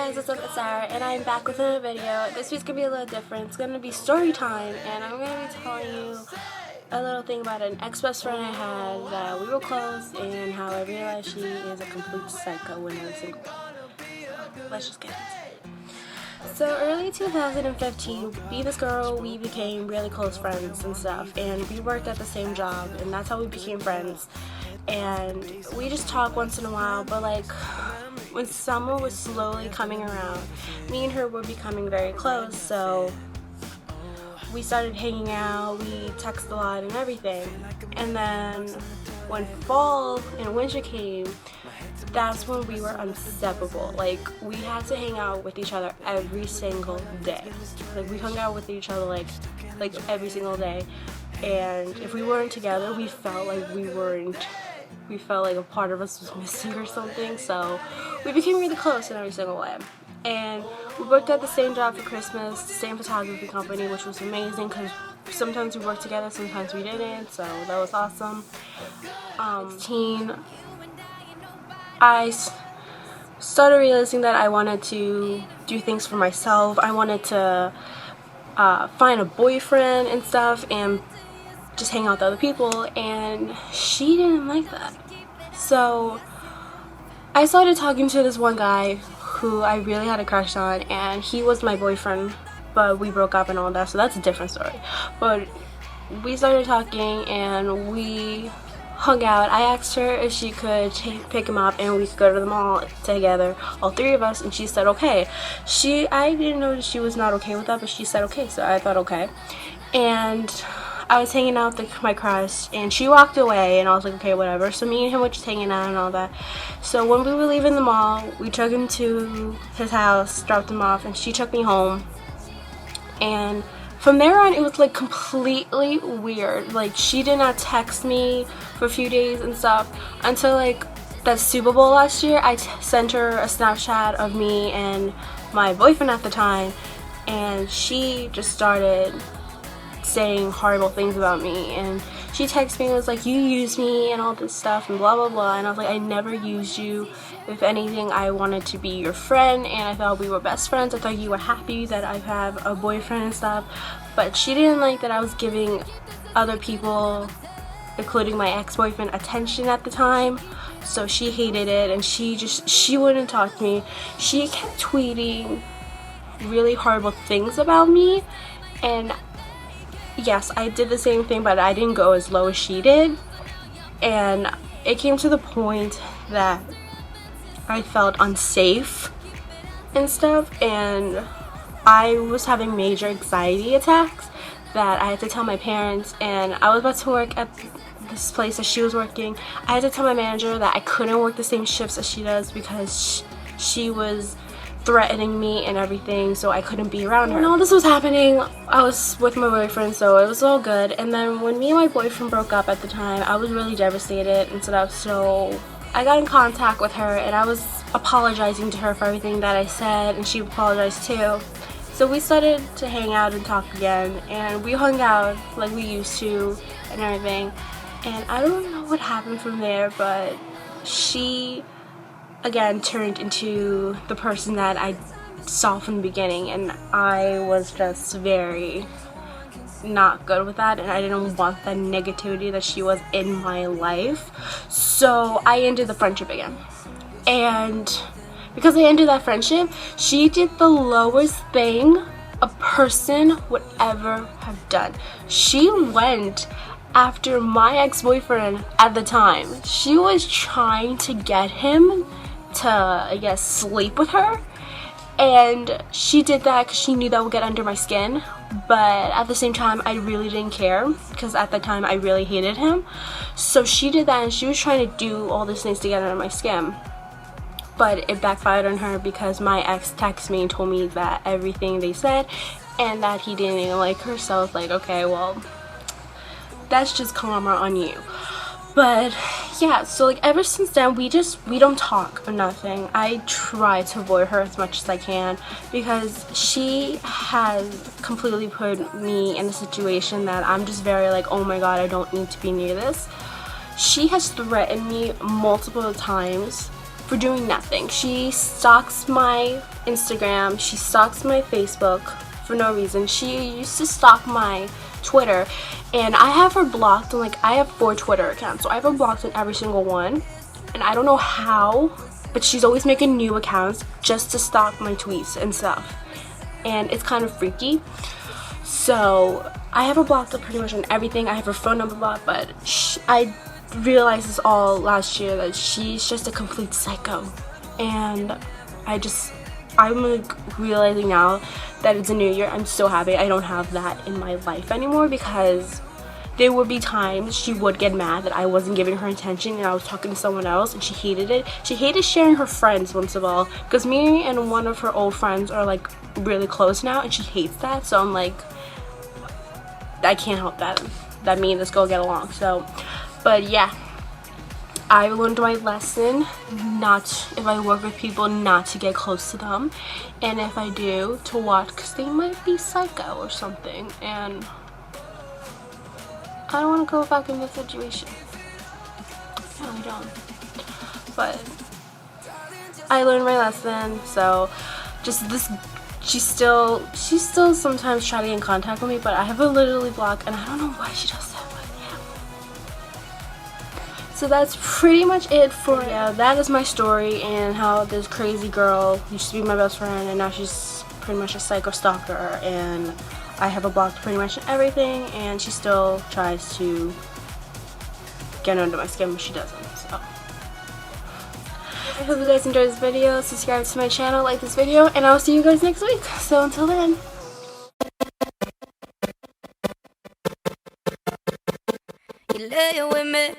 guys, what's up? It's Sarah, and I'm back with another video. This week's gonna be a little different. It's gonna be story time, and I'm gonna be telling you a little thing about an ex-best friend I had that we were close, and how I realized she is a complete psycho when I was single. Let's just get into it. So early 2015, me and this girl, we became really close friends and stuff, and we worked at the same job, and that's how we became friends. And we just talk once in a while, but like when summer was slowly coming around, me and her were becoming very close, so we started hanging out, we texted a lot and everything. And then when fall and winter came, that's when we were inseparable. Like, we had to hang out with each other every single day. Like, we hung out with each other like every single day. And if we weren't together, we felt like a part of us was missing or something. So we became really close in every single way. And we worked at the same job for Christmas, the same photography company, which was amazing because sometimes we worked together, sometimes we didn't, so that was awesome. I started realizing that I wanted to do things for myself. I wanted to find a boyfriend and stuff and just hang out with other people, and she didn't like that. So I started talking to this one guy who I really had a crush on, and he was my boyfriend, but we broke up and all that, so that's a different story. But we started talking and we hung out. I asked her if she could pick him up and we could go to the mall together, all three of us, and she said okay. I didn't know she was not okay with that, but she said okay, so I thought okay. And I was hanging out with my crush, and she walked away, and I was like, okay, whatever. So me and him were just hanging out and all that. So when we were leaving the mall, we took him to his house, dropped him off, and she took me home. And from there on, it was like completely weird. Like, she did not text me for a few days and stuff until like that Super Bowl last year. I sent her a Snapchat of me and my boyfriend at the time, and she just started saying horrible things about me, and she texted me and was like, you used me and all this stuff and blah blah blah, and I was like, I never used you. If anything, I wanted to be your friend, and I thought we were best friends. I thought you were happy that I have a boyfriend and stuff. But she didn't like that I was giving other people, including my ex-boyfriend, attention at the time. So she hated it, and she wouldn't talk to me. She kept tweeting really horrible things about me, and yes, I did the same thing, but I didn't go as low as she did. And it came to the point that I felt unsafe and stuff, and I was having major anxiety attacks that I had to tell my parents. And I was about to work at this place that she was working. I had to tell my manager that I couldn't work the same shifts as she does because she was threatening me and everything, so I couldn't be around her. When all this was happening, I was with my boyfriend, so it was all good. And then when me and my boyfriend broke up at the time, I was really devastated and stuff, so I got in contact with her, and I was apologizing to her for everything that I said, and she apologized too. So we started to hang out and talk again, and we hung out like we used to and everything. And I don't know what happened from there, but she again turned into the person that I saw from the beginning, and I was just very not good with that, and I didn't want that negativity that she was in my life. So I ended the friendship again. And because I ended that friendship, she did the lowest thing a person would ever have done. She went after my ex-boyfriend at the time. She was trying to get him to, I guess, sleep with her, and she did that because she knew that would get under my skin. But at the same time, I really didn't care because at the time I really hated him. So she did that, and she was trying to do all these things to get under my skin. But it backfired on her because my ex texted me and told me that everything they said and that he didn't even like her. So I was like, okay, well, that's just karma on you. But yeah, so like ever since then, we don't talk or nothing. I try to avoid her as much as I can because she has completely put me in a situation that I'm just very like, oh my god, I don't need to be near this. She has threatened me multiple times for doing nothing. She stalks my Instagram, she stalks my Facebook for no reason. She used to stalk my Twitter, and I have her blocked on, like, I have 4 Twitter accounts, so I have her blocked on every single one, and I don't know how, but she's always making new accounts just to stalk my tweets and stuff, and it's kind of freaky. So I have her blocked up pretty much on everything. I have her phone number blocked, but I realized this all last year that she's just a complete psycho, and I'm like realizing now that it's a new year. I'm so happy I don't have that in my life anymore, because there would be times she would get mad that I wasn't giving her attention and I was talking to someone else, and she hated it. She hated sharing her friends, most of all, because me and one of her old friends are like really close now, and she hates that. So I'm like, I can't help that me and this girl get along. So, but yeah, I learned my lesson, if I work with people, not to get close to them, and if I do, to watch, because they might be psycho or something, and I don't want to go back in this situation. No, I don't. But I learned my lesson, so just this, she still sometimes try to get in contact with me, but I have her literally blocked, and I don't know why she does that. So that's pretty much it for that is my story, and how this crazy girl used to be my best friend and now she's pretty much a psycho stalker, and I have her blocked pretty much everything, and she still tries to get under my skin, but she doesn't. So I hope you guys enjoyed this video. Subscribe to my channel, like this video, and I'll see you guys next week. So until then. You lay with me.